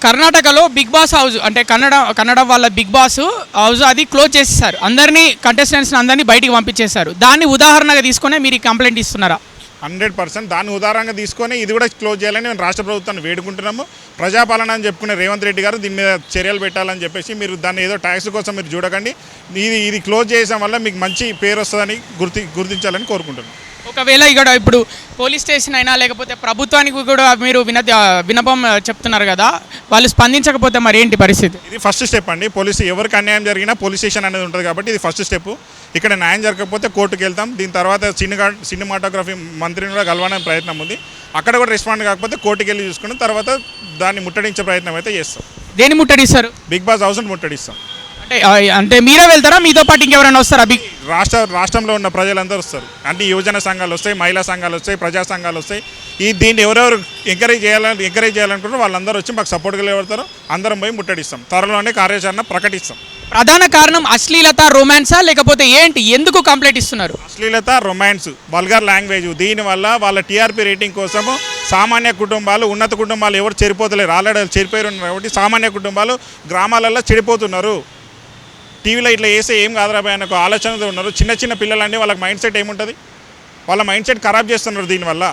కర్ణాటకలో big boss house అంటే కన్నడ వాళ్ళ బిగ్ బాస్ హౌస్ అది క్లోజ్ చేసేసారు. అందరినీ కంటెస్టెంట్స్ని అందరినీ బయటికి పంపించేశారు. దాన్ని ఉదాహరణగా తీసుకునే మీరు కంప్లైంట్ ఇస్తున్నారా? 100% దాన్ని ఉదాహరణగా తీసుకొని ఇది కూడా క్లోజ్ చేయాలని మేము రాష్ట్ర ప్రభుత్వాన్ని వేడుకుంటున్నాము. ప్రజాపాలన అని చెప్పుకునే రేవంత్ రెడ్డి గారు దీని మీద చర్యలు పెట్టాలని చెప్పేసి మీరు దాన్ని ఏదో ట్యాక్స్ కోసం మీరు చూడకండి. ఇది క్లోజ్ చేయడం వల్ల మీకు మంచి పేరు వస్తుందని గుర్తించాలని కోరుకుంటున్నాం. ఒకవేళ ఇక్కడ ఇప్పుడు పోలీస్ స్టేషన్ అయినా లేకపోతే ప్రభుత్వానికి కూడా మీరు వినపం చెప్తున్నారు కదా, వాళ్ళు స్పందించకపోతే మరి ఏంటి పరిస్థితి? ఇది ఫస్ట్ స్టెప్ అండి. ఎవరికి అన్యాయం జరిగినా పోలీస్ స్టేషన్ అనేది ఉంటుంది కాబట్టి ఇది ఫస్ట్ స్టెప్. ఇక్కడ న్యాయం జరగకపోతే కోర్టుకు వెళ్తాం. దీని తర్వాత సినిమాటోగ్రఫీ మంత్రిని కూడా కలవడానికి ప్రయత్నం ఉంది. అక్కడ కూడా రెస్పాండ్ కాకపోతే కోర్టుకు వెళ్ళి చూసుకుని తర్వాత దాన్ని ముట్టడించే ప్రయత్నం అయితే చేస్తాం. దేన్ని ముట్టడిస్తారు? బిగ్ బాస్ హౌస్ని ముట్టడిస్తాం. అంటే మీరే వెళ్తారా, మీతో పాటు ఇంకెవరైనా వస్తారా? రాష్ట్రంలో ఉన్న ప్రజలందరూ వస్తారు. అంటే యువజన సంఘాలు వస్తాయి, మహిళా సంఘాలు వస్తాయి, ప్రజా సంఘాలు వస్తాయి. దీన్ని ఎవరెవరు ఎంకరేజ్ చేయాలనుకుంటారో వాళ్ళందరూ వచ్చి మాకు సపోర్ట్గా నిలబడతారు. అందరం పోయి ముట్టడిస్తాం. త్వరలోనే కార్యాచరణ ప్రకటిస్తాం. ప్రధాన కారణం అశ్లీలత, రొమాన్సా లేకపోతే ఏంటి? ఎందుకు కంప్లైంట్ ఇస్తున్నారు? అశ్లీలత, రొమాన్స్, వల్గర్ లాంగ్వేజ్. దీనివల్ల వాళ్ళ టీఆర్పీ రేటింగ్ కోసము సామాన్య కుటుంబాలు, ఉన్నత కుటుంబాలు ఎవరు చెడిపోతలేరు. ఆల్రెడీ చెడిపోయి ఉన్నారు కాబట్టి సామాన్య కుటుంబాలు గ్రామాలలో చెడిపోతున్నారు. టీవీలో ఇట్లా వేస్తే ఏం కాదురాబాయ్ అనే ఆలోచనతో ఉన్నారు. చిన్న పిల్లలండి, వాళ్ళకి మైండ్ సెట్ ఏముంటుంది? వాళ్ళ మైండ్ సెట్ ఖరాబ్ చేస్తున్నారు దీనివల్ల.